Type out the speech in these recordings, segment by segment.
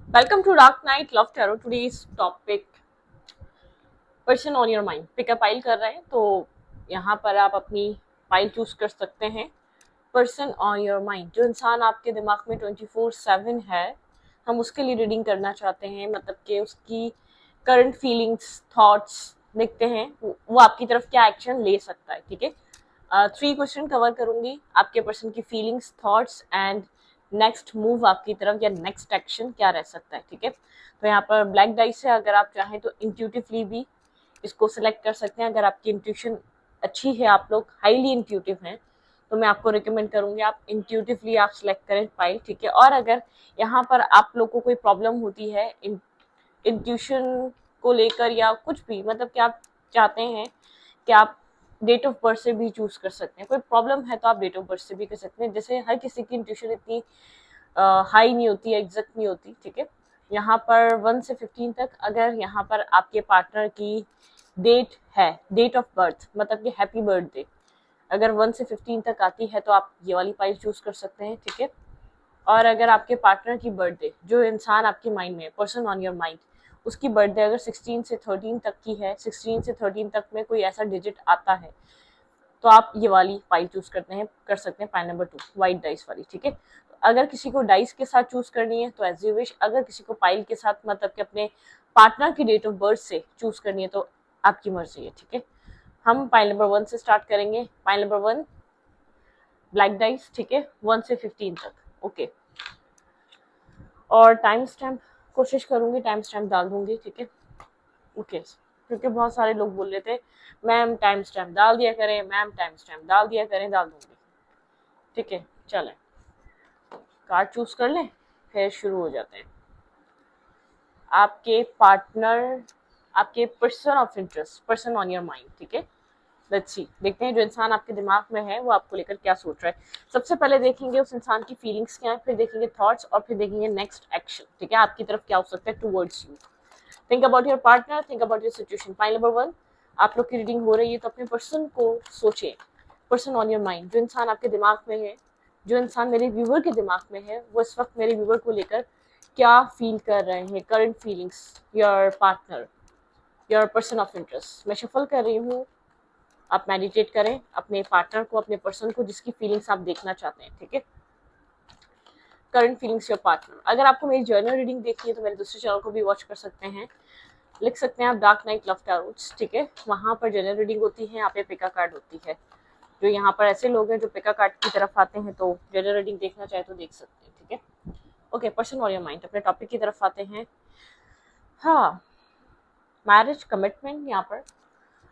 Welcome to Dark Knight Love Tarot. Today's topic person on your mind. Pickup pile कर रहे हैं तो यहाँ पर आप अपनी पाइल चूज कर सकते हैं। पर्सन ऑन योर माइंड, जो इंसान आपके दिमाग में 24/7 है, हम उसके लिए रीडिंग करना चाहते हैं। मतलब कि उसकी करंट फीलिंग्स, थॉट्स देखते हैं वो आपकी तरफ क्या एक्शन ले सकता है। ठीक है, 3 क्वेश्चन कवर करूंगी। आपके पर्सन की feelings, thoughts and next move आपकी तरफ या नेक्स्ट एक्शन क्या रह सकता है। ठीक है, तो यहाँ पर ब्लैक डाइस है। अगर आप चाहें तो इंट्यूटिवली भी इसको सिलेक्ट कर सकते हैं। अगर आपकी इंट्यूशन अच्छी है, आप लोग हाईली इंट्यूटिव हैं, तो मैं आपको रिकमेंड करूंगी आप इंट्यूटिवली आप सिलेक्ट करें फाइल। ठीक है, और अगर यहाँ पर आप लोग को कोई प्रॉब्लम होती है इंट्यूशन को लेकर या कुछ भी, मतलब कि आप चाहते हैं कि आप डेट ऑफ बर्थ से भी चूज कर सकते हैं, कोई प्रॉब्लम है तो आप डेट ऑफ बर्थ से भी कर सकते हैं। जैसे हर किसी की इंट्यूशन इतनी हाई नहीं होती, एग्जैक्ट नहीं होती। ठीक है, यहाँ पर 1 से 15 तक अगर यहाँ पर आपके पार्टनर की डेट है, डेट ऑफ बर्थ मतलब कि हैप्पी बर्थडे, अगर 1 से 15 तक आती है तो आप ये वाली फाइल चूज कर सकते हैं। ठीक है, और अगर आपके पार्टनर की बर्थडे, जो इंसान आपके माइंड में, पर्सन ऑन योर माइंड, उसकी बर्थडे अगर 16 से 13 तक की है, 16 से 13 तक में कोई ऐसा डिजिट आता है, तो आप ये वाली फाइल चूज कर सकते हैं, फाइल नंबर 2 व्हाइट डाइस वाली। ठीक है, अगर किसी को डाइस के साथ चूज करनी है तो एज यू विश, अगर किसी को पाइल के साथ मतलब कि अपने पार्टनर की डेट ऑफ बर्थ से चूज करनी है तो आपकी मर्जी है। ठीक है, हम पाइल नंबर 1 से स्टार्ट करेंगे। Pile number 1 black dice. ठीक है, 1 से 15 तक। ओके, और टाइम स्टैम्प कोशिश करूंगी टाइम स्टैम्प डाल दूंगी। ठीक है, ओके, क्योंकि बहुत सारे लोग बोल रहे थे मैम टाइम स्टैम्प डाल दिया करें, मैम टाइम स्टैम्प डाल दिया करें, डाल दूंगी। ठीक है, चलें, कार्ड चूज कर लें, फिर शुरू हो जाते हैं। आपके पार्टनर, आपके person of interest, person on your mind. ठीक है, लेट्स सी, देखते हैं जो इंसान आपके दिमाग में है वो आपको लेकर क्या सोच रहा है। सबसे पहले देखेंगे उस इंसान की फीलिंग्स क्या है, फिर देखेंगे थॉट्स, और फिर देखेंगे नेक्स्ट एक्शन। ठीक है, आपकी तरफ क्या हो सकता है towards you. Think about your partner, think about your situation. File number 1, आप लोग की रीडिंग हो रही है तो अपने पर्सन को सोचें। पर्सन ऑन योर माइंड, जो इंसान आपके दिमाग में है, जो इंसान मेरे व्यूवर के दिमाग में है, वो इस वक्त मेरे व्यूवर को लेकर क्या फील कर रहे हैं, current feelings, your partner, your person of interest. मैं शफल कर रही हूँ, आप मेडिटेट करें अपने पार्टनर को, अपने पर्सन को, जिसकी फीलिंग्स आप देखना चाहते हैं। ठीक है, करंट फीलिंग्स योर पार्टनर। अगर आपको मेरी जर्नल रीडिंग देखनी है तो मेरे दूसरे चैनल को भी वॉच कर सकते हैं, लिख सकते हैं आप डार्क नाइट लव टैरोट्स। ठीक है, वहाँ पर जनरल रीडिंग होती है, यहाँ पे पिका कार्ड होती है। जो यहाँ पर ऐसे लोग हैं जो पिका कार्ड की तरफ आते हैं तो जनरल रीडिंग देखना चाहे तो देख सकते हैं। ठीक है, ओके, पर्सन और योर माइंड, अपने टॉपिक की तरफ आते हैं। हाँ, मैरिज कमिटमेंट। यहाँ पर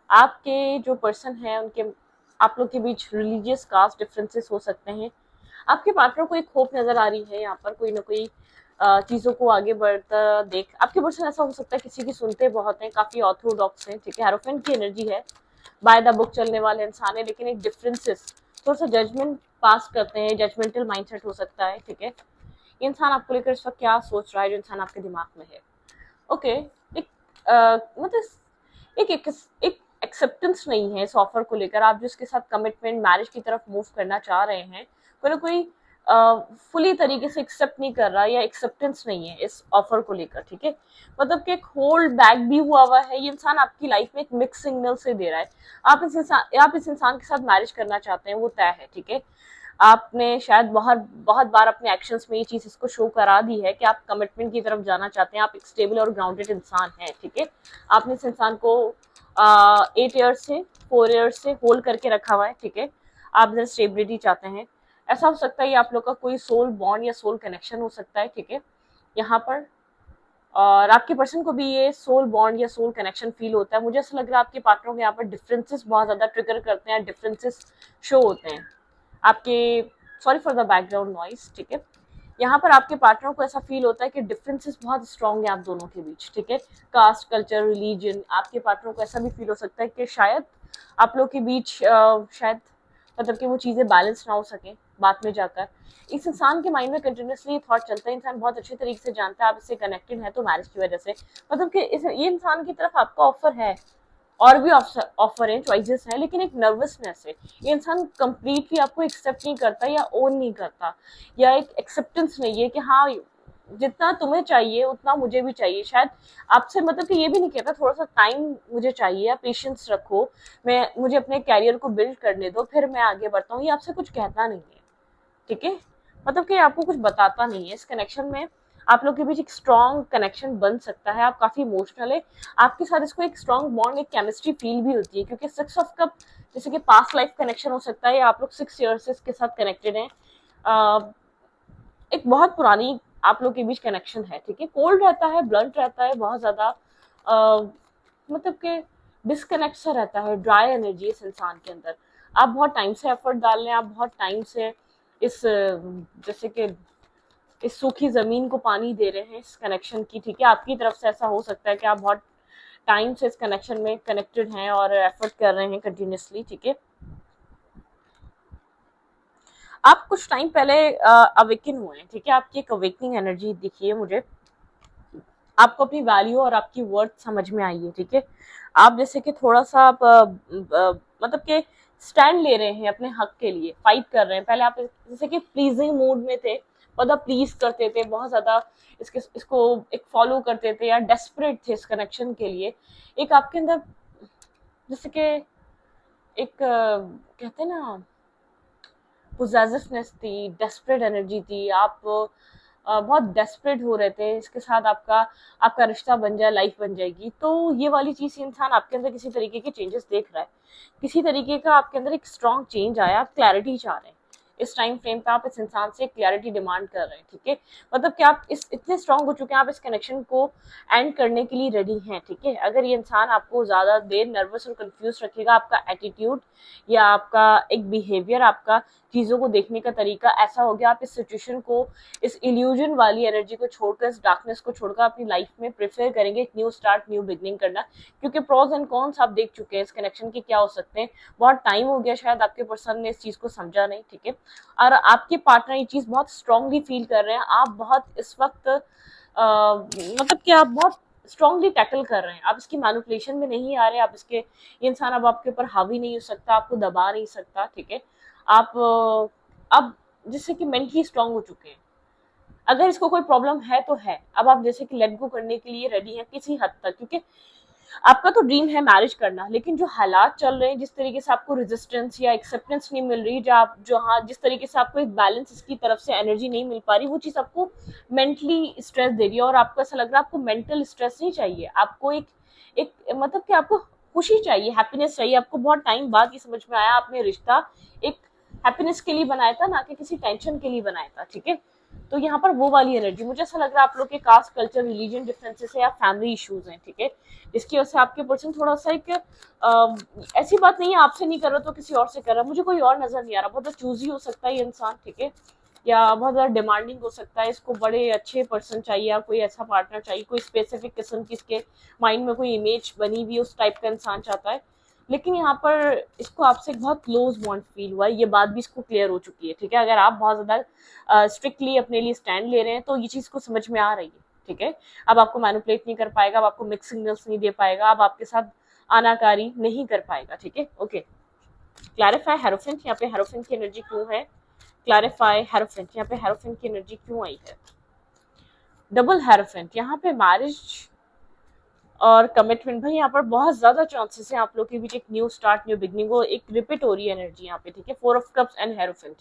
आपके जो पर्सन है उनके, आप लोग के बीच रिलीजियस कास्ट डिफरेंसेस हो सकते हैं। आपके पार्टनर को एक होप नजर आ रही है, यहाँ पर कोई ना कोई चीज़ों को आगे बढ़ता देख। आपके पर्सन ऐसा हो सकता है किसी की सुनते बहुत हैं, काफ़ी ऑर्थोडॉक्स हैं। ठीक है, हेरोफेंट की एनर्जी है, बाय द बुक चलने वाले इंसान है, लेकिन एक डिफरेंसेस, थोड़ा सा जजमेंट पास करते हैं, जजमेंटल माइंडसेट हो सकता है। ठीक है, ये इंसान आपको लेकर इस वक्त क्या सोच रहा है, जो इंसान आपके दिमाग में है। ओके, एक मतलब एक एक्सेप्टेंस नहीं है इस ऑफर को लेकर। आप जिसके साथ कमिटमेंट, मैरिज की तरफ मूव करना चाह रहे हैं, कोई ना कोई फुली तरीके से एक्सेप्ट नहीं कर रहा या एक्सेप्टेंस नहीं है इस ऑफर को लेकर। ठीक है, मतलब कि एक होल्ड बैक भी हुआ है। ये इंसान आपकी लाइफ में एक मिक्स सिग्नल से दे रहा है। आप इस इंसान के साथ मैरिज करना चाहते हैं, वो तय है। ठीक है, आपने शायद बहुत बहुत बार अपने एक्शंस में ये चीज इसको शो करा दी है कि आप कमिटमेंट की तरफ जाना चाहते हैं, आप एक स्टेबल और ग्राउंडेड इंसान हैं। ठीक है, आपने इस इंसान को 8 ईयर्स से 4 ईयर्स से होल्ड करके रखा हुआ है। ठीक है, आप जरा स्टेबिलिटी चाहते हैं। ऐसा हो सकता है ये आप लोग का कोई सोल बॉन्ड या सोल कनेक्शन हो सकता है। ठीक है, यहाँ पर, और आपके पर्सन को भी ये सोल बॉन्ड या सोल कनेक्शन फील होता है। मुझे ऐसा लग रहा है आपके पार्टनरों के यहाँ पर डिफरेंसेस बहुत ज्यादा ट्रिगर करते हैं, डिफरेंसेस शो होते हैं आपके। Sorry for the background noise. ठीक है, यहाँ पर आपके पार्टनर को ऐसा फील होता है कि डिफरेंसेस बहुत स्ट्रॉन्ग है आप दोनों के बीच। ठीक है, कास्ट, कल्चर, रिलीजन, आपके पार्टनर को ऐसा भी फील हो सकता है कि शायद आप लोग के बीच शायद मतलब कि वो चीज़ें बैलेंस ना हो सके बाद में जाकर। इस इंसान के माइंड में कंटिन्यूसली थॉट चलता है, इंसान बहुत अच्छे तरीके से जानता है आप इससे कनेक्टेड है तो मैरिज की वजह से, मतलब कि ये इंसान की तरफ आपका ऑफर है, और भी ऑफर है, चॉइसेस हैं, लेकिन एक नर्वसनेस है। ये इंसान कंप्लीटली आपको एक्सेप्ट नहीं करता या ओन नहीं करता, या एक एक्सेप्टेंस नहीं है कि हाँ जितना तुम्हें चाहिए उतना मुझे भी चाहिए, शायद आपसे मतलब कि ये भी नहीं कहता, थोड़ा सा टाइम मुझे चाहिए, आप पेशेंस रखो, मुझे अपने कैरियर को बिल्ड करने दो, फिर मैं आगे बढ़ता हूँ। ये आपसे कुछ कहता नहीं है, ठीक है, मतलब कि आपको कुछ बताता नहीं है। इस कनेक्शन में आप लोग के बीच एक स्ट्रॉन्ग कनेक्शन बन सकता है, आप काफी इमोशनल है आपके साथ, इसको एक स्ट्रॉन्ग बॉन्ड, एक केमिस्ट्री फील भी होती है, क्योंकि 6 ऑफ कप जैसे कि पास्ट लाइफ कनेक्शन हो सकता है, या आप लोग 6 ईयर से इसके साथ कनेक्टेड हैं, एक बहुत पुरानी आप लोग के बीच कनेक्शन है, ठीक है। कोल्ड रहता है, ब्लंट रहता है, बहुत ज्यादा मतलब कि डिस्कनेक्ट सा रहता है, ड्राई एनर्जी इस इंसान के अंदर। आप बहुत टाइम से एफर्ट डाल रहे हैं, आप बहुत टाइम से इस जैसे कि इस सूखी जमीन को पानी दे रहे हैं इस कनेक्शन की, ठीक है। आपकी तरफ से ऐसा हो सकता है कि आप बहुत टाइम से इस कनेक्शन में कनेक्टेड हैं और एफर्ट कर रहे हैं कंटिन्यूसली, ठीक है। आप कुछ टाइम पहले अवेकन हुए हैं, ठीक है, आपकी एक अवेकनिंग एनर्जी दिखी है मुझे, आपको अपनी वैल्यू और आपकी वर्थ समझ में आई है, ठीक है। आप जैसे कि थोड़ा सा आप मतलब कि स्टैंड ले रहे हैं अपने हक के लिए, फाइट कर रहे हैं। पहले आप जैसे कि प्लीजिंग मूड में थे, मतलब प्लीज करते थे बहुत ज्यादा, इसको एक फॉलो करते थे, या डेस्परेट थे इस कनेक्शन के लिए। एक आपके अंदर जैसे कि एक कहते हैं ना, पोजेसिवनेस थी, डेस्परेट एनर्जी थी, आप बहुत डेस्परेट हो रहे थे इसके साथ, आपका आपका रिश्ता बन जाए, लाइफ बन जाएगी। तो ये वाली चीज इंसान आपके अंदर किसी तरीके के चेंजेस देख रहा है, किसी तरीके का आपके अंदर एक स्ट्रॉन्ग चेंज आया, आप क्लैरिटी चाह रहे हैं। इस टाइम फ्रेम पे आप इस इंसान से क्लैरिटी डिमांड कर रहे हैं, ठीक है। मतलब कि आप इस इतने स्ट्रांग हो चुके हैं, आप इस कनेक्शन को एंड करने के लिए रेडी हैं, ठीक है। अगर ये इंसान आपको ज्यादा देर नर्वस और कंफ्यूज रखेगा, आपका एटीट्यूड या आपका एक बिहेवियर, आपका चीजों को देखने का तरीका ऐसा हो गया, आप इस सिचुएशन को, इस इल्यूजन वाली एनर्जी को छोड़कर, इस डार्कनेस को छोड़कर अपनी लाइफ में प्रेफर करेंगे एक न्यू स्टार्ट, न्यू बिगनिंग करना, क्योंकि प्रोज एंड कॉन्स आप देख चुके हैं इस कनेक्शन के क्या हो सकते हैं। बहुत टाइम हो गया शायद आपके पर्सन ने इस चीज को समझा नहीं, ठीक है। और आपके पार्टनर ये चीज बहुत स्ट्रांगली फील कर रहे हैं, आप बहुत इस वक्त मतलब कि आप बहुत स्ट्रांगली टैकल कर रहे हैं, आप इसकी मैनिपुलेशन में नहीं आ रहे, आप इसके, ये इंसान अब आपके ऊपर हावी नहीं हो सकता, आपको दबा नहीं सकता, ठीक है। आप अब जैसे कि मेंटली स्ट्रांग हो चुके हैं, अगर इसको कोई प्रॉब्लम है तो है, अब आप जैसे कि लेट गो करने के लिए रेडी हैं किसी हद तक, क्योंकि आपका तो ड्रीम है मैरिज करना, लेकिन जो हालात चल रहे हैं, जिस तरीके से आपको रेजिस्टेंस या एक्सेप्टेंस नहीं मिल रही, जो हाँ जिस तरीके से आपको एक बैलेंस इसकी तरफ से एनर्जी नहीं मिल पा रही, वो चीज आपको मेंटली स्ट्रेस दे रही है, और आपको ऐसा लग रहा है आपको मेंटल स्ट्रेस नहीं चाहिए, आपको एक मतलब कि आपको खुशी चाहिए, हैप्पीनेस चाहिए। आपको बहुत टाइम बाद ये समझ में आया, आपने रिश्ता एक हैप्पीनेस के लिए बनाया था, ना कि किसी टेंशन के लिए बनाया था, ठीक है। तो यहाँ पर वो वाली एनर्जी, मुझे ऐसा लग रहा है आप लोग के कास्ट, कल्चर, रिलीजन डिफरेंसेस है या फैमिली इश्यूज हैं, ठीक है, जिसकी वजह से आपके पर्सन थोड़ा सा एक ऐसी बात नहीं है आपसे नहीं कर रहा तो किसी और से कर रहा है, मुझे कोई और नजर नहीं आ रहा, बहुत चूजी हो सकता है ये इंसान, ठीक है, या बहुत ज्यादा डिमांडिंग हो सकता है, इसको बड़े अच्छे पर्सन चाहिए, या कोई ऐसा पार्टनर चाहिए, कोई स्पेसिफिक किस्म की इसके माइंड में कोई इमेज बनी हुई उस टाइप का इंसान चाहता है। लेकिन यहाँ पर इसको आपसे एक बहुत क्लोज बॉन्ड फील हुआ है, ये बात भी इसको क्लियर हो चुकी है, ठीक है। अगर आप बहुत ज्यादा स्ट्रिक्टली अपने लिए स्टैंड ले रहे हैं तो ये चीज को समझ में आ रही है, ठीक है। अब आपको मैनिपुलेट नहीं कर पाएगा, अब आपको मिक्स सिग्नल्स नहीं दे पाएगा, अब आपके साथ आनाकारी नहीं कर पाएगा, ठीक है। ओके, क्लैरिफाई हेरोफेंट, यहाँ पे हेरोफेंट की एनर्जी क्यों है, क्लैरिफाई हेरोफेंट, यहाँ पे हेरोफेंट की एनर्जी क्यों आई है, डबल हेरोफेंट, यहाँ पे मैरिज और कमिटमेंट, भाई यहाँ पर बहुत ज्यादा चांसेस है आप लोग के बीच एक न्यू स्टार्ट, न्यू बिगनिंग हो, एक रिपीट हो रही है एनर्जी यहाँ पे, ठीक है। 4 ऑफ कप्स एंड हेरोफेंट,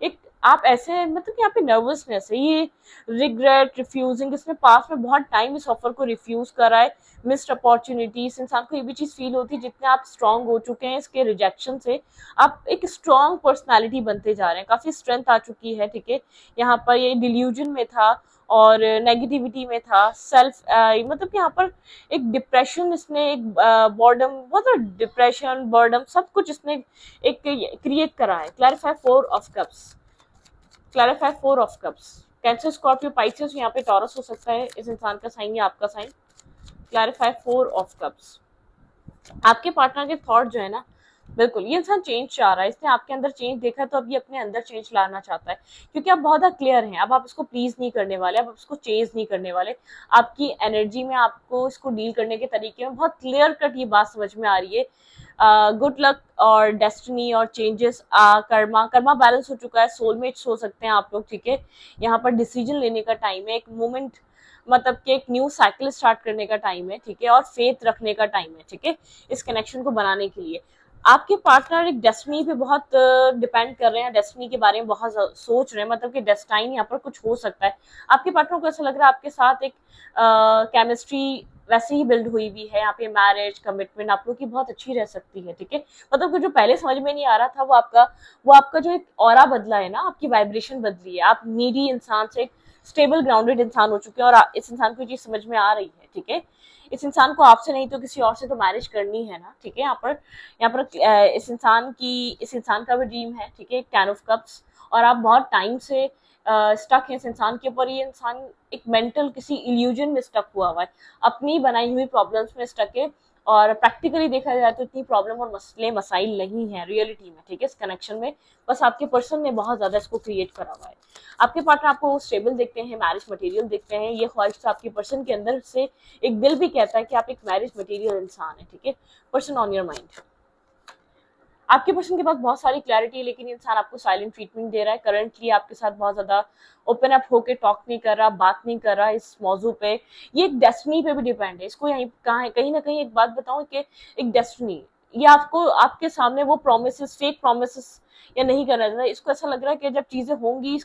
एक आप ऐसे मतलब कि यहाँ पे नर्वसनेस है, ये रिग्रेट, रिफ्यूजिंग, इसने पास में बहुत टाइम इस ऑफर को रिफ्यूज करा है, मिस्ड अपॉर्चुनिटी, इस इंसान को ये भी चीज फील होती है जितने आप स्ट्रांग हो चुके हैं इसके रिजेक्शन से, आप एक स्ट्रांग पर्सनैलिटी बनते जा रहे हैं, काफी स्ट्रेंथ आ चुकी है, ठीक है। यहाँ पर ये डिल्यूजन में था और नेगेटिविटी में था, सेल्फ मतलब कि यहाँ पर एक डिप्रेशन, इसने एक बॉर्डम, बहुत डिप्रेशन, बर्डम, सब कुछ इसने एक क्रिएट करा है। Clarify 4 of cups, clarify 4 of cups, cancer, Scorpio, Pisces, यहाँ पे टॉरस हो सकता है इस इंसान का साइन या आपका साइन। क्लैरिफाई 4 ऑफ कप्स, आपके पार्टनर के थॉट जो है ना, बिल्कुल ये इंसान चेंज चाह रहा है, इसने आपके अंदर चेंज देखा तो अब ये अपने अंदर चेंज लाना चाहता है, क्योंकि आप बहुत ज्यादा क्लियर हैं, अब आप इसको प्लीज नहीं करने वाले, अब आप इसको चेंज नहीं करने वाले, आपकी एनर्जी में, आपको इसको डील करने के तरीके में बहुत क्लियर कट ये बात समझ में आ रही है। गुड लक और डेस्टिनी और चेंजेस, कर्मा कर्मा बैलेंस हो चुका है, सोलमेट्स हो सकते हैं आप लोग, ठीक है। यहाँ पर डिसीजन लेने का टाइम है, एक मोमेंट मतलब कि एक न्यू साइकिल स्टार्ट करने का टाइम है, ठीक है, और फेथ रखने का टाइम है, ठीक है, इस कनेक्शन को बनाने के लिए। आपके पार्टनर एक डेस्टिनी पे बहुत डिपेंड कर रहे हैं, डेस्टिनी के बारे में बहुत सोच रहे हैं, मतलब कि डेस्टाइन यहाँ पर कुछ हो सकता है। आपके पार्टनर को ऐसा लग रहा है आपके साथ एक केमिस्ट्री वैसे ही बिल्ड हुई भी है, यहाँ पे मैरिज कमिटमेंट आप लोग की बहुत अच्छी रह सकती है, ठीक है। मतलब कि जो पहले समझ में नहीं आ रहा था वो आपका जो एक ऑरा बदला है ना, आपकी वाइब्रेशन बदली है, आप नीडी इंसान से एक स्टेबल ग्राउंडेड इंसान हो चुके हैं, और इस इंसान को ये चीज समझ में आ रही है, ठीक है। इस इंसान को आपसे नहीं तो किसी और से तो मैरिज करनी है ना, ठीक है। यहाँ पर इस इंसान का भी ड्रीम है, ठीक है, 10 of Cups, और आप बहुत टाइम से स्टक है इस इंसान के ऊपर। ये इंसान एक मेंटल किसी इल्यूजन में स्टक हुआ है, अपनी बनाई हुई प्रॉब्लम्स में स्टक है, और प्रैक्टिकली देखा जाए तो इतनी प्रॉब्लम और मसले मसाइल नहीं है रियलिटी में, ठीक है, इस कनेक्शन में। बस आपके पर्सन ने बहुत ज्यादा इसको क्रिएट करा हुआ है। आपके पार्टनर आपको स्टेबल देखते हैं, मैरिज मटेरियल देखते हैं, ये ख्वाहिश तो आपके पर्सन के अंदर से एक दिल भी कहता है कि आप एक मैरिज मटेरियल इंसान है, ठीक है। पर्सन ऑन योर माइंड, आपके पर्सन के पास बहुत सारी क्लैरिटी है, लेकिन इंसान आपको साइलेंट ट्रीटमेंट दे रहा है करंटली, आपके साथ बहुत ज्यादा ओपन अप होके टॉक नहीं कर रहा, बात नहीं कर रहा इस मौजू पे। ये एक डेस्टिनी पे भी डिपेंड है, इसको यहीं कहाँ है, कहीं ना कहीं एक बात बताऊं कि एक डेस्टिनी, ये आपको आपके सामने वो प्रोमिस फेक प्रोमिस या नहीं करना चाहता, इसको ऐसा लग रहा है कि जब चीजें होंगी,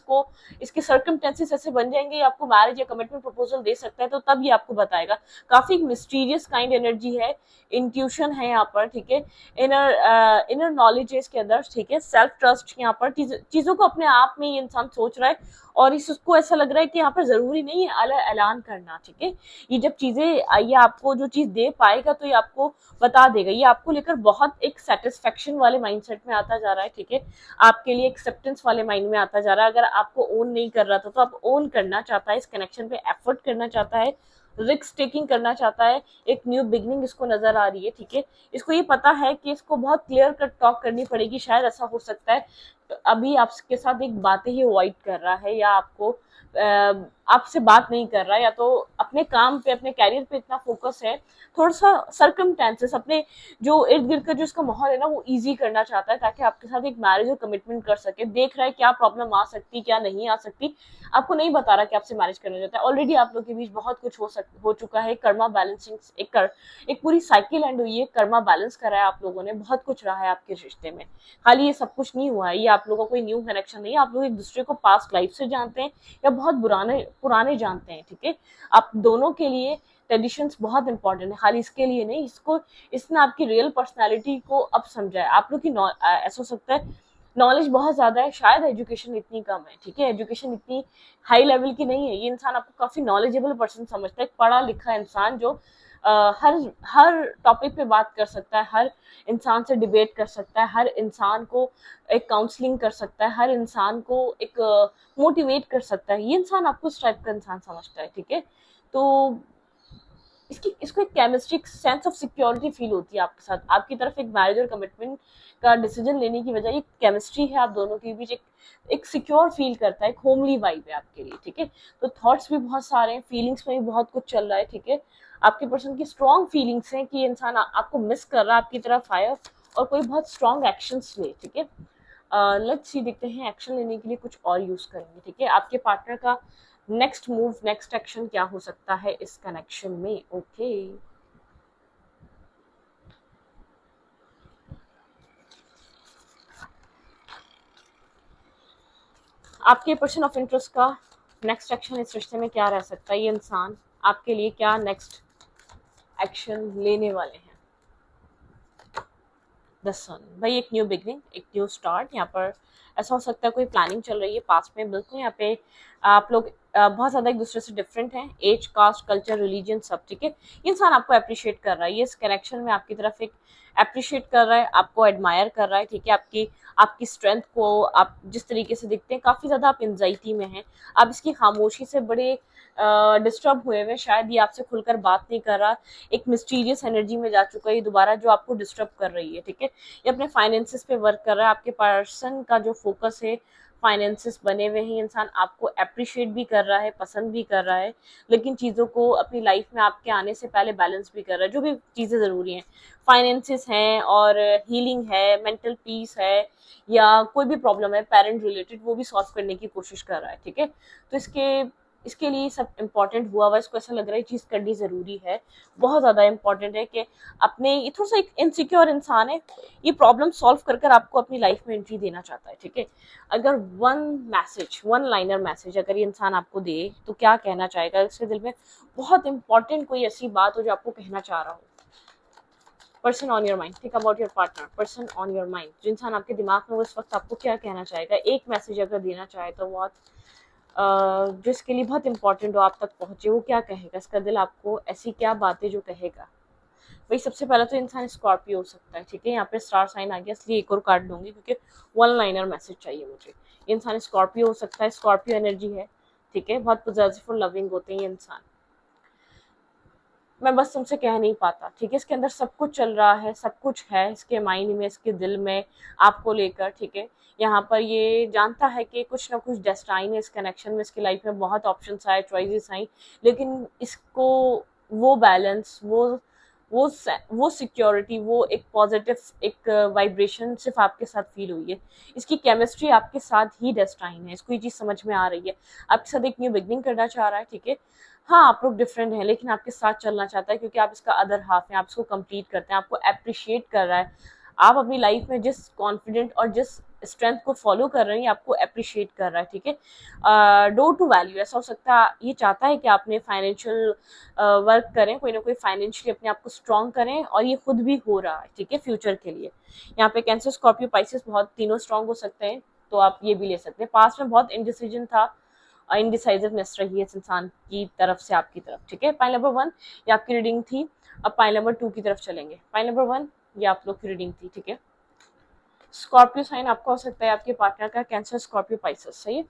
इसके सर्कमटेंसेस ऐसे बन जाएंगे, आपको मैरिज या कमिटमेंट प्रपोजल दे सकता है, तो तब ये आपको बताएगा। काफी मिस्टीरियस काइंड एनर्जी है, इंट्यूशन है यहाँ पर, ठीक है, इनर नॉलेज है इसके अंदर, ठीक है, सेल्फ ट्रस्ट यहाँ पर, चीजों को अपने आप में ये इंसान सोच रहा है, और इसको ऐसा लग रहा है कि यहाँ पर जरूरी नहीं है ऐलान करना, ठीक है। ये जब चीजें, ये आपको जो चीज दे पाएगा तो ये आपको बता देगा, ये आपको लेकर बहुत एक सेटिस्फेक्शन वाले माइंडसेट में आता जा रहा है, ठीक है, आपके लिए एक्सेप्टेंस वाले माइंड में आता जा रहा है। अगर आपको ओन नहीं कर रहा था तो आप ओन करना चाहता है, इस कनेक्शन पे एफर्ट करना चाहता है, रिस्क टेकिंग करना चाहता है, एक न्यू बिगनिंग इसको नजर आ रही है, ठीक है। इसको ये पता है कि इसको बहुत क्लियर कट टॉक करनी पड़ेगी, शायद ऐसा हो सकता है तो अभी आपके साथ एक बातें ही अवॉइड कर रहा है, या आपसे बात नहीं कर रहा है, या तो अपने काम पे अपने कैरियर पे इतना फोकस है, थोड़ा सा सर्कमटेंसेस अपने जो इर्द गिर्द का जो इसका माहौल है ना वो इजी करना चाहता है, ताकि आपके साथ एक मैरिज और कमिटमेंट कर सके। देख रहा है क्या प्रॉब्लम आ सकती, क्या नहीं आ सकती, आपको नहीं बता रहा कि आपसे मैरिज करना चाहता है। ऑलरेडी आप लोग के बीच बहुत कुछ हो चुका है, कर्मा बैलेंसिंग एक पूरी साइकिल एंड हुई है, कर्मा बैलेंस करा है आप लोगों ने, बहुत कुछ रहा है आपके रिश्ते में। खाली ये सब कुछ नहीं हुआ है, ये आप लोगों का कोई न्यू कनेक्शन नहीं है, आप लोग एक दूसरे को पास्ट लाइफ से जानते हैं या बहुत पुराने जानते हैं, ठीक है। आप दोनों के लिए ट्रेडिशंस बहुत इंपॉर्टेंट है, खाली इसके लिए नहीं, इसने आपकी रियल पर्सनालिटी को अब समझा है। आप लोग की ऐसा हो सकता है नॉलेज बहुत ज्यादा है, शायद एजुकेशन इतनी कम है, ठीक है, एजुकेशन इतनी हाई लेवल की नहीं है, ये इंसान आपको काफी नॉलेजेबल पर्सन समझता है, पढ़ा लिखा इंसान जो हर हर टॉपिक पे बात कर सकता है, हर इंसान से डिबेट कर सकता है, हर इंसान को एक काउंसलिंग कर सकता है, हर इंसान को एक मोटिवेट कर सकता है, ये इंसान आपको इस टाइप का इंसान समझता है, ठीक है। तो इसको एक chemistry sense of security feel होती है आपके साथ, आपकी तरफ एक मैरिज और कमिटमेंट का डिसीजन लेने की वजह एक केमिस्ट्री है आप दोनों के बीच, एक सिक्योर फील करता है, एक होमली वाइब है आपके लिए, ठीक है। तो थॉट्स भी बहुत सारे हैं, फीलिंग्स में भी बहुत कुछ चल रहा है, ठीक है। आपके पर्सन की स्ट्रॉन्ग फीलिंग्स हैं कि इंसान आपको मिस कर रहा है, आपकी तरफ आया और कोई बहुत स्ट्रॉन्ग एक्शंस ले, ठीक है। लेट्स सी, देखते हैं एक्शन लेने के लिए कुछ और यूज करेंगे, ठीक है। आपके पार्टनर का नेक्स्ट मूव, नेक्स्ट एक्शन क्या हो सकता है इस कनेक्शन में, ओके। आपके पर्सन ऑफ इंटरेस्ट का नेक्स्ट एक्शन इस रिश्ते में क्या रह सकता है, ये इंसान आपके लिए क्या नेक्स्ट एक्शन लेने वाले हैं। द सन, भाई एक न्यू बिगनिंग, एक न्यू स्टार्ट, यहाँ पर ऐसा हो सकता है कोई प्लानिंग चल रही है पास में, बिल्कुल यहाँ पे आप लोग बहुत ज्यादा एक दूसरे से डिफरेंट हैं, एज कास्ट कल्चर रिलीजन सब, ठीक है। ये इंसान आपको अप्रिशिएट कर रहा है, ये इस कनेक्शन में आपकी तरफ एक अप्रिशिएट कर रहा है, आपको एडमायर कर रहा है, ठीक है। आपकी स्ट्रेंथ को आप जिस तरीके से दिखते हैं, काफी ज्यादा आप एंजाइटी में हैं, आप इसकी खामोशी से बड़े डिस्टर्ब हुए हुए, शायद ये आपसे खुलकर बात नहीं कर रहा, एक मिस्टीरियस एनर्जी में जा चुका है ये दोबारा, जो आपको डिस्टर्ब कर रही है, ठीक है। ये अपने फाइनेंसेस पे वर्क कर रहा है, आपके पर्सन का जो फोकस है फाइनेंसेस बने हुए हैं, इंसान आपको अप्रिशिएट भी कर रहा है, पसंद भी कर रहा है, लेकिन चीज़ों को अपनी लाइफ में आपके आने से पहले बैलेंस भी कर रहा है, जो भी चीज़ें ज़रूरी हैं, फाइनेंसेस हैं और हीलिंग है, मेंटल पीस है, या कोई भी प्रॉब्लम है पेरेंट रिलेटेड, वो भी सॉल्व करने की कोशिश कर रहा है, ठीक है। तो इसके लिए सब इम्पोर्टेंट हुआ हुआ, इसको ऐसा लग रहा है चीज़ करनी ज़रूरी है, बहुत ज़्यादा इम्पोर्टेंट है कि अपने, ये थोड़ा सा एक इनसिक्योर इंसान है, ये प्रॉब्लम सॉल्व कर कर आपको अपनी लाइफ में एंट्री देना चाहता है, ठीक है। अगर वन लाइनर मैसेज अगर ये इंसान आपको दे तो क्या कहना चाहेगा, इसके दिल में बहुत इंपॉर्टेंट कोई ऐसी बात हो जो आपको कहना चाह रहा हो। Person on your mind, think about your partner, person on your mind, जो इंसान आपके दिमाग में वो इस वक्त आपको क्या कहना चाहेगा, एक मैसेज अगर देना चाहे तो बहुत जो इसके लिए बहुत इंपॉर्टेंट हो, आप तक पहुंचे, वो क्या कहेगा, इसका दिल आपको ऐसी क्या बातें जो कहेगा। भाई सबसे पहला तो इंसान स्कॉर्पियो हो सकता है, ठीक है, यहाँ पे स्टार साइन आ गया इसलिए एक और कार्ड लूंगी क्योंकि वन लाइनर मैसेज चाहिए मुझे। ये इंसान स्कॉर्पियो हो सकता है, स्कॉर्पियो एनर्जी है, ठीक है, बहुत पॉजिटिव और लविंग होते हैं ये इंसान। मैं बस तुमसे कह नहीं पाता, ठीक है, इसके अंदर सब कुछ चल रहा है, सब कुछ है इसके माइंड में, इसके दिल में आपको लेकर, ठीक है। यहाँ पर ये जानता है कि कुछ ना कुछ डेस्टाइन है इस कनेक्शन में, इसकी लाइफ में बहुत ऑप्शंस आए, चॉइसेस आई, लेकिन इसको वो बैलेंस, वो सिक्योरिटी, वो एक पॉजिटिव एक वाइब्रेशन सिर्फ आपके साथ फील हुई है, इसकी केमिस्ट्री आपके साथ ही डेस्टाइन है, इसको ये चीज़ समझ में आ रही है, आपके साथ एक न्यू बिगनिंग करना चाह रहा है, ठीक है। हाँ, आप लोग डिफरेंट हैं लेकिन आपके साथ चलना चाहता है क्योंकि आप इसका अदर हाफ हैं, आप इसको कंप्लीट करते हैं, आपको अप्रिशिएट कर रहा है, आप अपनी लाइफ में जिस कॉन्फिडेंट और जिस स्ट्रेंथ को फॉलो कर रहे हैं आपको अप्रिशिएट कर रहा है, ठीक है। डोर टू वैल्यू, ऐसा हो सकता है ये चाहता है कि आपने फाइनेंशियल वर्क करें, कोई ना कोई फाइनेंशियली अपने आप को स्ट्रॉन्ग करें, और ये खुद भी हो रहा है, ठीक है, फ्यूचर के लिए। यहाँ पे कैंसर, स्कॉर्पियो, पाइसेस बहुत तीनों स्ट्रॉन्ग हो सकते हैं, तो आप ये भी ले सकते हैं। पास्ट में बहुत इनडिसीजन था, इनडिसाइसिवनेस रही है इस इंसान की तरफ से आपकी तरफ, ठीक है। पॉइंट नंबर 1 ये आपकी रीडिंग थी, अब पॉइंट नंबर 2 की तरफ चलेंगे। पॉइंट नंबर 1 ये आप लोग की रीडिंग थी, ठीक है। स्कॉर्पियो साइन आपका हो सकता है, आपके पार्टनर का कैंसर, स्कॉर्पियो, पाइसेस, सही है।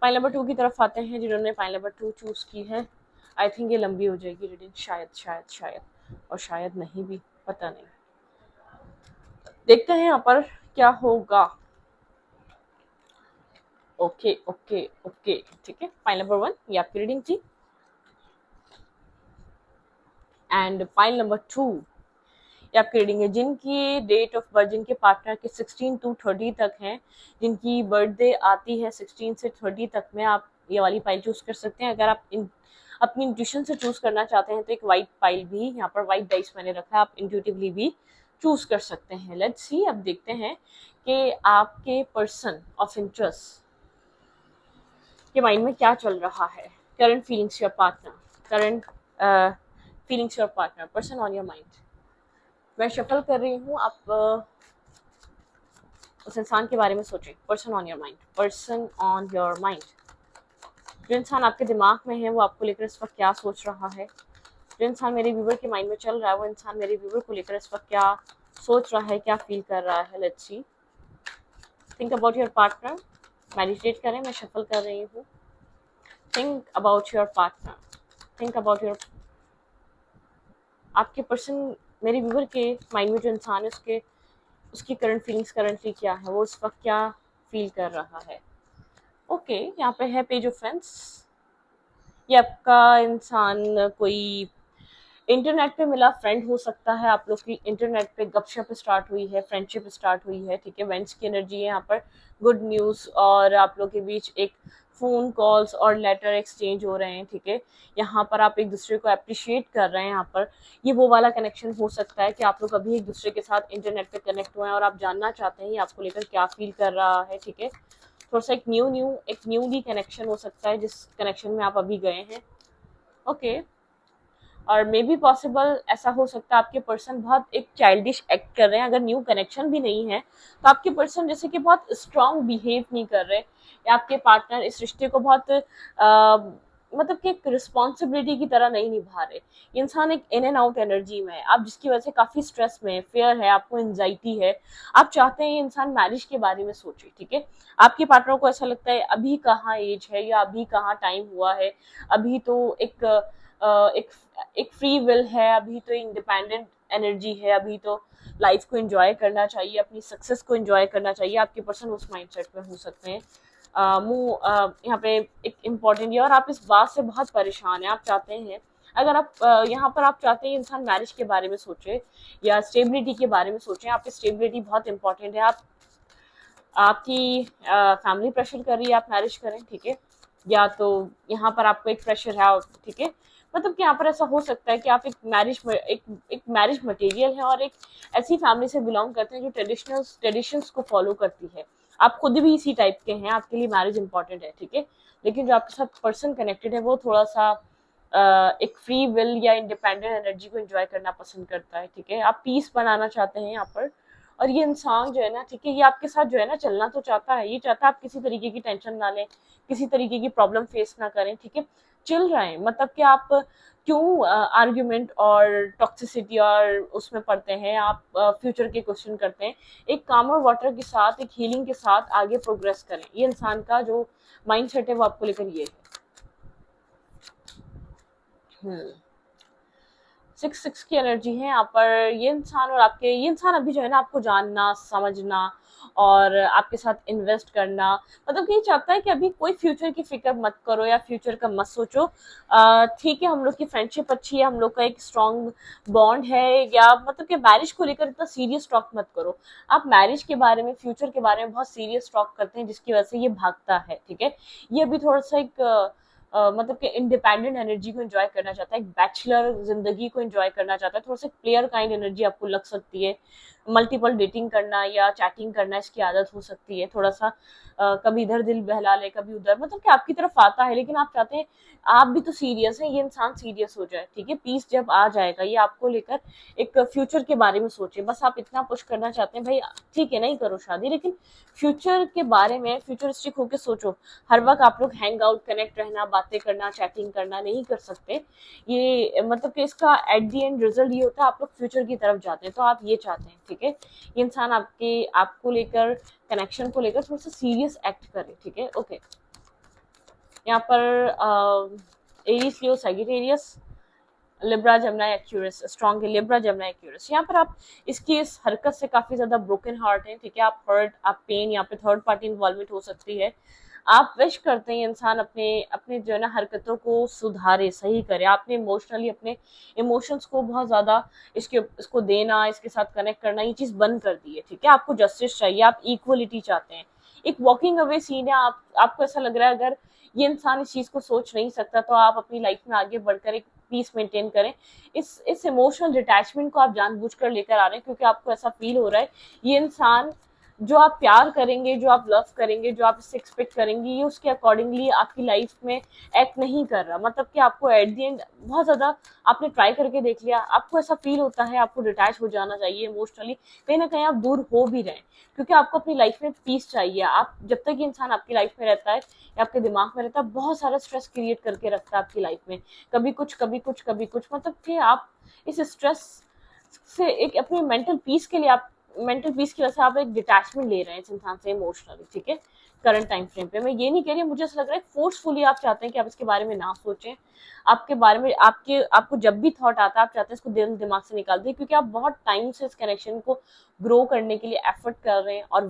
पॉइंट नंबर 2 की तरफ आते हैं, जिन्होंने पॉइंट नंबर 2 चूज की है। आई थिंक ये लंबी हो जाएगी रीडिंग, शायद और शायद नहीं भी, पता नहीं, देखते हैं यहाँ पर क्या होगा। ओके ओके ओके, ठीक है। पाइल नंबर 1 ये आपकी रीडिंग थी, एंड पाइल नंबर 2 ये आपकी रीडिंग है। जिनकी डेट ऑफ बर्थ, जिनके पार्टनर के 16 to 30 तक हैं, जिनकी बर्थडे आती है 16 से 30 तक में, आप ये वाली पाइल चूज कर सकते हैं। अगर आप अपनी इंट्यूशन से चूज करना चाहते हैं तो एक वाइट पाइल भी, यहाँ पर वाइट डाइस मैंने रखा है, आप इंट्यूटिवली भी चूज कर सकते हैं। लेट्स सी, अब देखते हैं कि आपके पर्सन ऑफ इंटरेस्ट के माइंड में क्या चल रहा है। Current feelings your partner, current feelings your partner, person on your mind. मैं शफल कर रही हूँ, आप उस इंसान के बारे में सोचें। Person on your mind, person on your mind, जो इंसान आपके दिमाग में है वो आपको लेकर इस वक्त क्या सोच रहा है। जो इंसान मेरे व्यूवर के माइंड में चल रहा है वो इंसान मेरे व्यूवर को लेकर इस वक्त क्या सोच रहा है, क्या फील कर रहा है। Let's see, think about your partner, meditate करें, मैं शफल कर रही हूँ। Think about your partner, think about your, आपके पर्सन मेरे व्यूवर के माइंड में जो इंसान है उसकी करंट फीलिंग्स करंटली क्या है, वो इस वक्त क्या फील कर रहा है। ओके, यहाँ पे है पेज ऑफ फ्रेंड्स। ये आपका इंसान कोई इंटरनेट पे मिला फ्रेंड हो सकता है, आप लोग की इंटरनेट पे गपशप स्टार्ट हुई है, फ्रेंडशिप स्टार्ट हुई है, ठीक है। वेंट्स की एनर्जी है यहाँ पर, गुड न्यूज़, और आप लोग के बीच एक फ़ोन कॉल्स और लेटर एक्सचेंज हो रहे हैं, ठीक है। यहाँ पर आप एक दूसरे को अप्रिशिएट कर रहे हैं। यहाँ पर ये वो वाला कनेक्शन हो सकता है कि आप लोग अभी एक दूसरे के साथ इंटरनेट पे कनेक्ट हुए हैं और आप जानना चाहते हैं ये आपको लेकर क्या फील कर रहा है, ठीक है। थोड़ा सा एक न्यूली कनेक्शन हो सकता है जिस कनेक्शन में आप अभी गए हैं, ओके। और मे बी पॉसिबल ऐसा हो सकता है आपके पर्सन बहुत एक चाइल्डिश एक्ट कर रहे हैं। अगर न्यू कनेक्शन भी नहीं है तो आपके पर्सन जैसे कि बहुत स्ट्रांग बिहेव नहीं कर रहे, या आपके पार्टनर इस रिश्ते को बहुत मतलब कि एक रिस्पॉन्सिबिलिटी की तरह नहीं निभा रहे। इंसान एक इन एंड आउट एनर्जी में है, आप जिसकी वजह से काफ़ी स्ट्रेस में, फेयर है, आपको एंजाइटी है, आप चाहते हैं ये इंसान मैरिज के बारे में सोचे, ठीक है। आपके पार्टनर को ऐसा लगता है अभी कहाँ एज है या अभी कहाँ टाइम हुआ है, अभी तो एक एक एक फ्री विल है, अभी तो इंडिपेंडेंट एनर्जी है, अभी तो लाइफ को एंजॉय करना चाहिए, अपनी सक्सेस को एंजॉय करना चाहिए। आपके पर्सन उस माइंडसेट में हो सकते हैं। यहाँ पे एक इम्पॉर्टेंट ये, और आप इस बात से बहुत परेशान हैं, आप चाहते हैं, अगर आप यहाँ पर आप चाहते हैं इंसान मैरिज के बारे में सोचे या स्टेबिलिटी के बारे में सोचें, आपकी स्टेबिलिटी बहुत इंपॉर्टेंट है। आपकी फैमिली प्रेशर कर रही है आप मैरिज करें, ठीक है, या तो यहाँ पर आपको एक प्रेशर है, ठीक है, मतलब कि यहाँ पर ऐसा हो सकता है कि आप एक मैरिज मटेरियल है और एक ऐसी फैमिली से बिलोंग करते हैं जो ट्रेडिशंस को फॉलो करती है। आप खुद भी इसी टाइप के हैं, आपके लिए मैरिज इंपॉर्टेंट है, ठीक है, लेकिन जो आपके साथ पर्सन कनेक्टेड है वो थोड़ा सा एक फ्री विल या इंडिपेंडेंट एनर्जी को एंजॉय करना पसंद करता है, ठीक है, आप पीस बनाना चाहते हैं यहाँ पर। और ये इंसान जो है ना, ठीक है, ये आपके साथ जो है ना चलना तो चाहता है, ये चाहता है आप किसी तरीके की टेंशन ना लें, किसी तरीके की प्रॉब्लम फेस ना करें, ठीक है, चिल रहे हैं, मतलब कि आप क्यों आर्ग्यूमेंट और टॉक्सिसिटी और उसमें पढ़ते हैं, आप फ्यूचर के क्वेश्चन करते हैं। एक कामर वाटर के साथ, एक हीलिंग के साथ आगे प्रोग्रेस करें। ये इंसान का जो माइंड सेट है वो आपको लेकर ये है। 6 की एनर्जी है यहाँ पर। ये इंसान अभी जो है ना आपको जानना, समझना और आपके साथ इन्वेस्ट करना, मतलब कि ये चाहता है कि अभी कोई फ्यूचर की फिक्र मत करो या फ्यूचर का मत सोचो। ठीक है, हम लोग की फ्रेंडशिप अच्छी है, हम लोग का एक स्ट्रॉन्ग बॉन्ड है, या मतलब कि मैरिज को लेकर इतना सीरियस टॉक मत करो। आप मैरिज के बारे में, फ्यूचर के बारे में बहुत सीरियस टॉक करते हैं जिसकी वजह से ये भागता है, ठीक है। ये अभी थोड़ा सा एक मतलब कि इंडिपेंडेंट एनर्जी को एंजॉय करना चाहता है, एक बैचलर जिंदगी को एंजॉय करना चाहता है, थोड़ा सा प्लेयर काइंड एनर्जी आपको लग सकती है। मल्टीपल डेटिंग करना या चैटिंग करना इसकी आदत हो सकती है, थोड़ा सा कभी इधर दिल बहला ले, कभी उधर, मतलब कि आपकी तरफ आता है, लेकिन आप चाहते हैं आप भी तो सीरियस हैं, ये इंसान सीरियस हो जाए, ठीक है, पीस जब आ जाएगा ये आपको लेकर एक फ्यूचर के बारे में सोचे। बस आप इतना पुश करना चाहते हैं, भाई ठीक है नहीं करो शादी, लेकिन फ्यूचर के बारे में फ्यूचरिस्टिक होकर सोचो। हर वक्त आप लोग हैंग आउट, कनेक्ट रहना, बातें करना, चैटिंग करना नहीं कर सकते। ये मतलब कि इसका एट द एंड रिजल्ट ये होता है आप लोग फ्यूचर की तरफ जाते हैं, तो आप ये चाहते हैं, ठीक है, ये इंसान आपको लेकर, कनेक्शन को लेकर थोड़ा सा सीरियस एक्ट करे, ठीक है, ओके। यहाँ पर Aries, Leo, Sagittarius, Libra, Gemini, Aquarius, strong है लिब्रा, जमुना, एक्यूरस। यहाँ पर आप इसकी इस हरकत से काफी ज्यादा ब्रोकन हार्ट है, ठीक है, आप हर्ट, आप पेन, यहाँ पे थर्ड पार्टी इन्वॉल्वमेंट हो सकती है। आप विश करते हैं इंसान अपने अपने जो है ना हरकतों को सुधारे, सही करे, आपने इमोशनली अपने इमोशंस को बहुत ज्यादा इसको देना, इसके साथ कनेक्ट करना, ये चीज बंद कर दी है, ठीक है, आपको जस्टिस चाहिए, आप इक्वलिटी चाहते हैं। एक वॉकिंग अवे सीन है, आपको ऐसा लग रहा है अगर ये इंसान इस चीज को सोच नहीं सकता तो आप अपनी लाइफ में आगे बढ़कर एक पीस मेंटेन करें। इस इमोशनल डिटैचमेंट को आप जानबूझकर लेकर आ रहे हैं, क्योंकि आपको ऐसा फील हो रहा है ये इंसान जो आप प्यार करेंगे, जो आप लव करेंगे, जो आप इससे एक्सपेक्ट करेंगे, ये उसके अकॉर्डिंगली आपकी लाइफ में एक्ट नहीं कर रहा। मतलब कि आपको एट द एंड बहुत ज्यादा आपने ट्राई करके देख लिया, आपको ऐसा फील होता है आपको डिटैच हो जाना चाहिए इमोशनली, कहीं ना कहीं आप दूर हो भी रहे हैं, क्योंकि आपको अपनी लाइफ में पीस चाहिए। आप जब तक ये इंसान आपकी लाइफ में रहता है या आपके दिमाग में रहता है, बहुत सारा स्ट्रेस क्रिएट करके रखता है आपकी लाइफ में, कभी कुछ कभी कुछ कभी कुछ, मतलब कि आप इस स्ट्रेस से एक अपनी मेंटल पीस की वजह से आप एक डिटैचमेंट ले रहे हैं इस इंसान से इमोशनली, ठीक है, करंट टाइम फ्रेम पे। मैं ये नहीं कह रही, मुझे ऐसा लग रहा है फोर्सफुली आप चाहते हैं कि आप इसके बारे में ना सोचें, आपके बारे में आपको जब भी थॉट आता है आप चाहते हैं इसको दिल दिमाग से निकाल दें, क्योंकि आप बहुत टाइम से इस कनेक्शन को ग्रो करने के लिए एफर्ट कर रहे हैं। और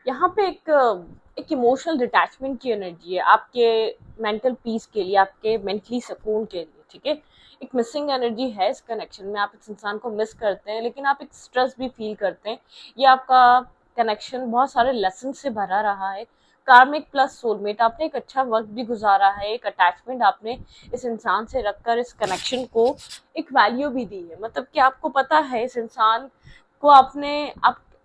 यहाँ पे एक इमोशनल डिटैचमेंट की एनर्जी है आपके मेंटल पीस के लिए, आपके मेंटली सुकून के लिए, ठीक है, एक मिसिंग एनर्जी है इस कनेक्शन में, आप इस इंसान को मिस करते हैं, लेकिन आप एक स्ट्रेस भी फील करते हैं। ये आपका कनेक्शन बहुत सारे लेसन से भरा रहा है, कार्मिक प्लस सोलमेट, आपने एक अच्छा वक्त भी गुजारा है, एक अटैचमेंट आपने इस इंसान से रखकर इस कनेक्शन को एक वैल्यू भी दी है। मतलब कि आपको पता है इस इंसान को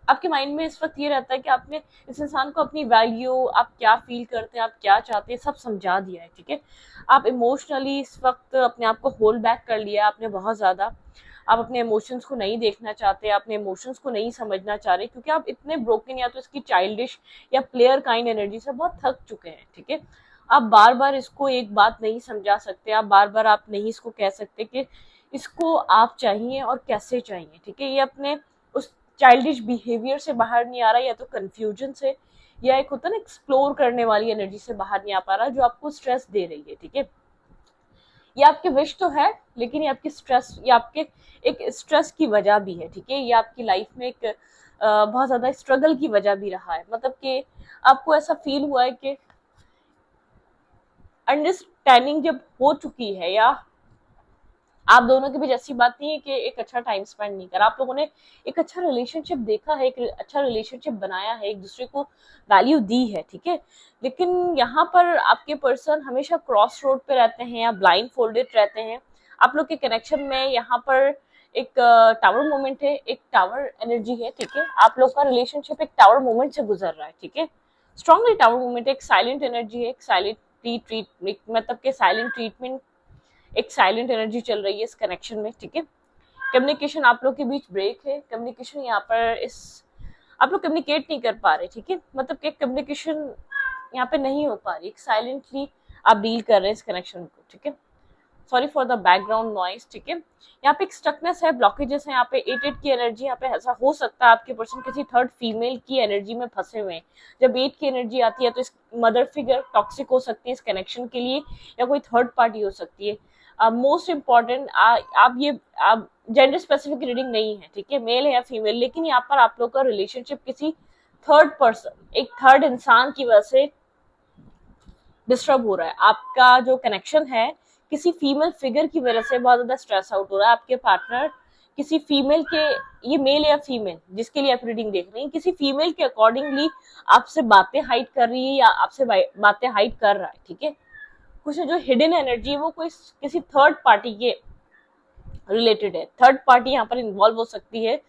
आपके माइंड में इस वक्त ये रहता है कि आपने इस इंसान को अपनी वैल्यू, आप क्या फील करते हैं, आप क्या चाहते हैं, सब समझा दिया है, ठीक है। आप इमोशनली इस वक्त अपने आप को होल्ड बैक कर लिया आपने बहुत ज्यादा, आप अपने इमोशंस को नहीं देखना चाहते, अपने इमोशंस को नहीं समझना चाह रहे, क्योंकि आप इतने ब्रोकन या तो इसकी चाइल्डिश या प्लेयर काइंड एनर्जी से बहुत थक चुके हैं, ठीक है। आप बार बार इसको एक बात नहीं समझा सकते, आप नहीं इसको कह सकते कि इसको आप चाहिए और कैसे चाहिए, ठीक है। ये अपने उस चाइल्डिश बिहेवियर से बाहर नहीं आ रहा, या तो कंफ्यूजन से, या एक होता है ना एक्सप्लोर करने वाली एनर्जी से बाहर नहीं आ पा रहा, जो आपको स्ट्रेस दे रही है, ठीक है। ये आपके विश तो है, लेकिन ये आपकी स्ट्रेस, ये आपके एक स्ट्रेस की वजह भी है, ठीक है। ये आपकी लाइफ में एक बहुत ज्यादा स्ट्रगल की वजह भी रहा है, मतलब कि आपको ऐसा फील हुआ है कि अंडरस्टैंडिंग जब हो चुकी है, या आप दोनों के बीच ऐसी बात नहीं है कि एक अच्छा टाइम स्पेंड नहीं करा, आप लोगों ने एक अच्छा रिलेशनशिप देखा है, एक अच्छा रिलेशनशिप बनाया है, एक दूसरे को वैल्यू दी है, ठीक है। लेकिन यहाँ पर आपके पर्सन हमेशा क्रॉस रोड पे रहते हैं या ब्लाइंड फोल्डेड रहते हैं। आप लोग के कनेक्शन में यहाँ पर एक टावर मोमेंट है, एक टावर एनर्जी है, ठीक है। आप लोग का रिलेशनशिप एक टावर मोमेंट से गुजर रहा है, ठीक है। स्ट्रॉन्गली टावर मोमेंट, एक साइलेंट एनर्जी है, एक साइलेंट ट्रीट, मतलब के साइलेंट ट्रीटमेंट, एक साइलेंट एनर्जी चल रही है इस कनेक्शन में, ठीक है। कम्युनिकेशन आप लोग के बीच ब्रेक है, कम्युनिकेशन यहाँ पर इस आप लोग कम्युनिकेट नहीं कर पा रहे, ठीक है। मतलब कि कम्युनिकेशन यहाँ पे नहीं हो पा रही, साइलेंटली आप डील कर रहे हैं इस कनेक्शन को, ठीक है। Sorry for the background noise, ठीक है। यहाँ पे एक स्टकनेस है, ब्लॉकेजेस है, यहाँ पे 8 की एनर्जी, यहाँ पे ऐसा हो सकता है आपके पर्सन किसी थर्ड फीमेल की एनर्जी में फंसे हुए हैं। जब 8 की एनर्जी आती है तो इस मदर फिगर टॉक्सिक हो सकती है इस कनेक्शन के लिए, या कोई थर्ड पार्टी हो सकती है। मोस्ट इम्पॉर्टेंट, आप ये आप जेंडर स्पेसिफिक रीडिंग नहीं है, ठीक है, मेल है या फीमेल, लेकिन यहाँ पर आप लोग का रिलेशनशिप किसी थर्ड पर्सन, एक थर्ड इंसान की वजह से डिस्टर्ब हो रहा है। आपका जो कनेक्शन है किसी फीमेल फिगर की वजह से बहुत ज्यादा स्ट्रेस आउट हो रहा है। आपके पार्टनर किसी फीमेल के, ये मेल या फीमेल जिसके लिए आप रीडिंग देख रहे हैं, किसी फीमेल के अकॉर्डिंगली आपसे बातें हाइड कर रही है या आपसे बातें हाइड कर रहा है, ठीक है। कुछ जो हिडन एनर्जी है वो कोई किसी थर्ड पार्टी के रिलेटेड है, थर्ड पार्टी यहाँ पर इन्वॉल्व हो सकती है।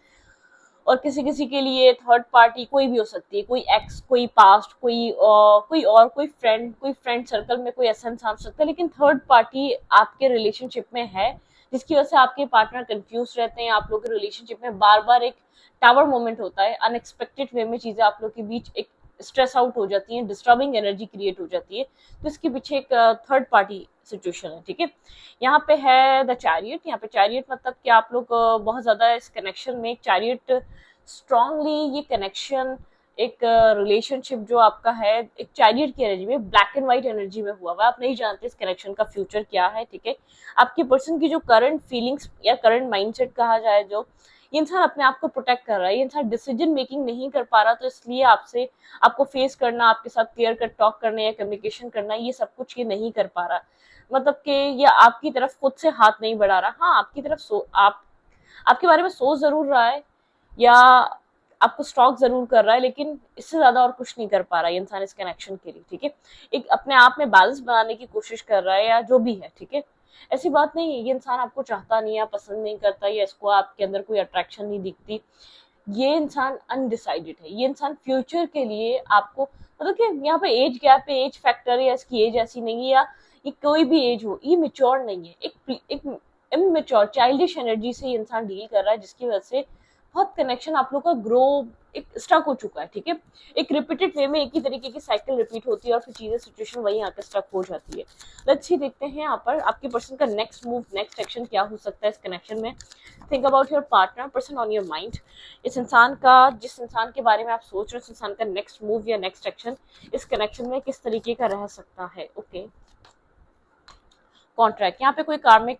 और किसी किसी के लिए थर्ड पार्टी कोई भी हो सकती है, कोई एक्स, कोई पास्ट, कोई फ्रेंड सर्कल में कोई ऐसा इंसान हो सकता है, लेकिन थर्ड पार्टी आपके रिलेशनशिप में है, जिसकी वजह से आपके पार्टनर कंफ्यूज रहते हैं। आप लोग के रिलेशनशिप में बार बार एक टावर मोमेंट होता है, अनएक्सपेक्टेड वे में चीजें आप लोग के बीच एक स्ट्रेस आउट हो जाती है, डिस्टर्बिंग एनर्जी क्रिएट हो जाती है। तो इसके पीछे एक थर्ड पार्टी सिचुएशन है, ठीक है। यहाँ पे है द चैरियट, यहाँ पे चैरियट मतलब कि आप लोग बहुत ज्यादा इस कनेक्शन में, एक चैरियट स्ट्रांगली ये कनेक्शन, एक रिलेशनशिप जो आपका है एक चैरियट की एनर्जी में, ब्लैक एंड व्हाइट एनर्जी में हुआ हुआ, आप नहीं जानते इस कनेक्शन का फ्यूचर क्या है, ठीक है। आपके पर्सन की जो करंट फीलिंग्स या करंट माइंडसेट कहा जाए, जो ये इंसान अपने आप को प्रोटेक्ट कर रहा है, ये इंसान डिसीजन मेकिंग नहीं कर पा रहा, तो इसलिए आपसे आपको फेस करना, आपके साथ क्लियर कट टॉक करना या कम्युनिकेशन करना, ये सब कुछ ये नहीं कर पा रहा। मतलब कि ये आपकी तरफ खुद से हाथ नहीं बढ़ा रहा, हाँ आपकी तरफ आप आपके बारे में सोच जरूर रहा है या आपको स्टॉक जरूर कर रहा है, लेकिन इससे ज्यादा और कुछ नहीं कर पा रहा है इंसान इस कनेक्शन के लिए, ठीक है। एक अपने आप में बैलेंस बनाने की कोशिश कर रहा है या जो भी है, ठीक है। ऐसी बात नहीं है ये इंसान आपको चाहता नहीं है, पसंद नहीं करता, या इसको आपके अंदर कोई अट्रैक्शन नहीं दिखती। ये इंसान अनडिसाइडेड है, ये इंसान फ्यूचर के लिए आपको, मतलब कि यहाँ पे एज गैप है, एज फैक्टर है, या इसकी एज ऐसी नहीं है, या ये कोई भी एज हो, ये मेच्योर नहीं है, एक इमेच्योर चाइल्डिश एनर्जी से ये इंसान डील कर रहा है, जिसकी वजह से बहुत कनेक्शन आप लोग का ग्रो एक स्टक हो चुका है, ठीक है। एक रिपीटेड वे में एक ही तरीके की साइकिल रिपीट होती है और फिर चीजें सिचुएशन वही आकर स्टक हो जाती है। लेट्स सी, देखते हैं यहाँ पर आपके पर्सन का नेक्स्ट मूव, नेक्स्ट एक्शन क्या हो सकता है इस कनेक्शन में। Think about your partner, person on your mind. इस इंसान का, जिस इंसान के बारे में आप सोच रहे हो, इस इंसान का नेक्स्ट मूव या नेक्स्ट एक्शन इस कनेक्शन में किस तरीके का रह सकता है। ओके, कॉन्ट्रैक्ट, यहाँ पे कोई कार्मिक,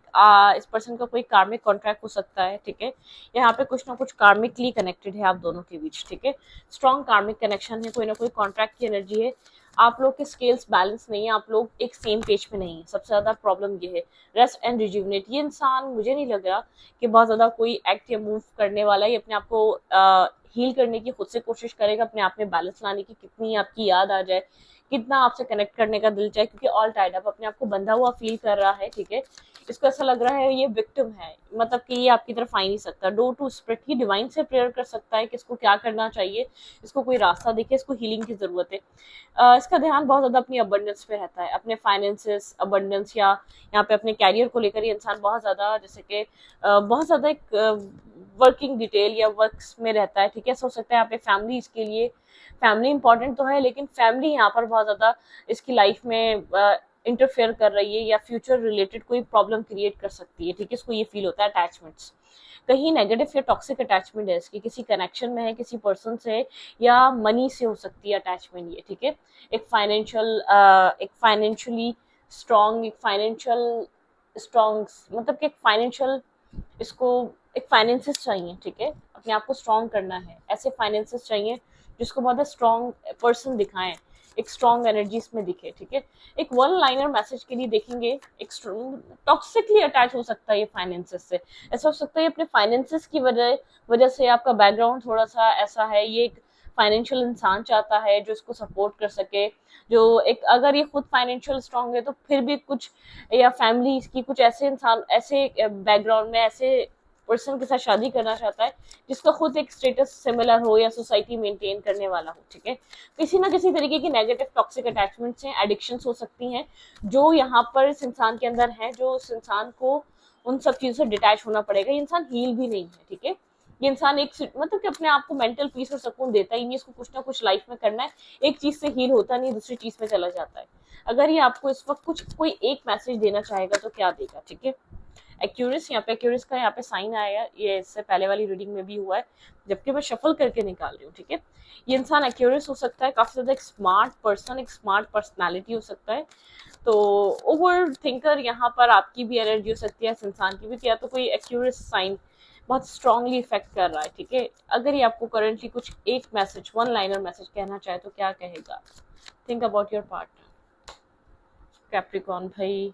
इस पर्सन का कोई कार्मिक कॉन्ट्रैक्ट हो सकता है, ठीक है। यहाँ पे कुछ ना कुछ कार्मिकली कनेक्टेड है आप दोनों के बीच, ठीक है। स्ट्रॉन्ग कार्मिक कनेक्शन है, कोई ना कोई कॉन्ट्रैक्ट की एनर्जी है। आप लोग के स्केल्स बैलेंस नहीं है, आप लोग एक सेम पेज पे नहीं है, सबसे ज्यादा प्रॉब्लम ये है। रेस्ट एंड रिज्यूवनेट, ये इंसान मुझे नहीं लग रहा कि बहुत ज्यादा कोई एक्ट या मूव करने वाला है, ये अपने आप को हील करने की खुद से कोशिश करेगा, अपने आप में बैलेंस लाने की, कितनी आपकी याद आ जाए, कितना आपसे कनेक्ट करने का दिल चाहे, क्योंकि ऑल टाइड अप, अपने आप को बंधा हुआ फील कर रहा है, ठीक है। इसको ऐसा लग रहा है ये विक्टिम है, मतलब कि ये आपकी तरफ आ ही नहीं सकता। डोर टू स्प्रिट, ये डिवाइन से प्रेयर कर सकता है कि इसको क्या करना चाहिए, इसको कोई रास्ता दिखे, इसको हीलिंग की जरूरत है। इसका ध्यान बहुत ज्यादा अपनी अबंडेंस पे रहता है, अपने फाइनेंसेस अबंडेंस, या यहाँ पे अपने कैरियर को लेकर ये इंसान बहुत ज्यादा, जैसे कि बहुत ज्यादा एक वर्किंग डिटेल या वर्क्स में रहता है, ठीक है। ऐसा हो सकता है यहाँ पे फैमिली, इसके लिए फैमिली इंपॉर्टेंट तो है, लेकिन फैमिली यहाँ पर बहुत ज्यादा इसकी लाइफ में इंटरफेयर कर रही है या फ्यूचर रिलेटेड कोई प्रॉब्लम क्रिएट कर सकती है, ठीक है। इसको ये फील होता है अटैचमेंट्स, कहीं नेगेटिव या टॉक्सिक अटैचमेंट है इसकी, किसी कनेक्शन में है, किसी पर्सन से या मनी से हो सकती है अटैचमेंट ये, ठीक है। एक फाइनेंशियली स्ट्रॉन्ग, एक फाइनेंशियल स्ट्रॉन्ग, मतलब कि एक फाइनेंशियल, इसको एक फाइनेंसिस चाहिए, ठीक है, अपने आप को स्ट्रॉन्ग करना है, ऐसे फाइनेंसिस चाहिए जिसको बहुत स्ट्रॉन्ग पर्सन दिखाएं, एक स्ट्रॉन्ग एनर्जी इसमें दिखे, ठीक है। एक वन लाइनर मैसेज के लिए देखेंगे, एक टॉक्सिकली अटैच हो सकता है ये फाइनेंसिस से। ऐसा हो सकता है अपने फाइनेंसिस की वजह वजह से आपका बैकग्राउंड थोड़ा सा ऐसा है, ये एक फाइनेंशियल इंसान चाहता है जो इसको सपोर्ट कर सके, जो एक, अगर ये खुद फाइनेंशियल स्ट्रांग है तो फिर भी कुछ, या फैमिली की कुछ ऐसे इंसान, ऐसे बैकग्राउंड में ऐसे पर्सन के साथ शादी करना चाहता है जिसका खुद एक स्टेटस सिमिलर हो या सोसाइटी मेंटेन करने वाला हो, ठीक है। किसी ना किसी तरीके की नेगेटिव टॉक्सिक अटैचमेंट्स हैं, एडिक्शंस हो सकती हैं जो यहाँ पर इस इंसान के अंदर है, जो उस इंसान को उन सब चीजों से डिटैच होना पड़ेगा। ये इंसान हील भी नहीं है, ठीक है। ये इंसान एक, मतलब कि अपने आप को मेंटल पीस और सुकून देता ही नहीं, इसको कुछ ना कुछ लाइफ में करना है, एक चीज से हील होता नहीं, दूसरी चीज में चला जाता है। अगर ये आपको इस वक्त कुछ कोई एक मैसेज देना चाहेगा तो क्या देगा, ठीक है। एक्यूरियस, यहाँ पे एक्यूरियस का यहाँ पे साइन आया, ये इससे पहले वाली रीडिंग में भी हुआ है, जबकि मैं शफल करके निकाल रही हूँ, ठीक है। ये इंसान एक्यूरियस हो सकता है, काफी ज्यादा एक स्मार्ट पर्सन, एक स्मार्ट पर्सनालिटी हो सकता है। तो ओवर थिंकर यहाँ पर आपकी भी एनर्जी हो सकती है, इस इंसान की भी, या तो कोई एक्यूरियस साइन बहुत स्ट्रांगली इफेक्ट कर रहा है, ठीक है। अगर ये आपको करंटली कुछ एक मैसेज, वन लाइनर मैसेज कहना चाहे तो क्या कहेगा? Think about your partner. Capricorn भाई,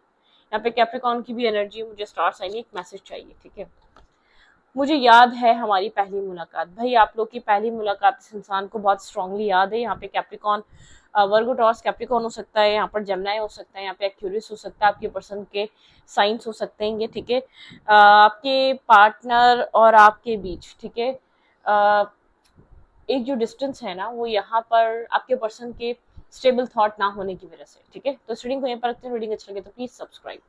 यहाँ पे कैप्रिकॉन की भी एनर्जी, मुझे स्टार साइन एक मैसेज चाहिए, ठीक है। मुझे याद है हमारी पहली मुलाकात। भाई आप लोग की पहली मुलाकात इस इंसान को बहुत स्ट्रांगली याद है। यहाँ पे कैप्रिकॉन, वर्गो टॉरस कैप्रिकॉन हो सकता है, यहाँ पर जेमिनी हो सकता है, यहाँ पे एक्यूरियस हो सकता है, आपके पर्सन के साइंस हो सकते हैं ये, ठीक है। आपके पार्टनर और आपके बीच, ठीक है, एक जो डिस्टेंस है ना, वो यहाँ पर आपके पर्सन के स्टेबल थॉट ना होने की वजह से, ठीक है। तो इस रीडिंग को यहाँ पर रखते हैं। रीडिंग अच्छा लगे तो प्लीज सब्सक्राइब।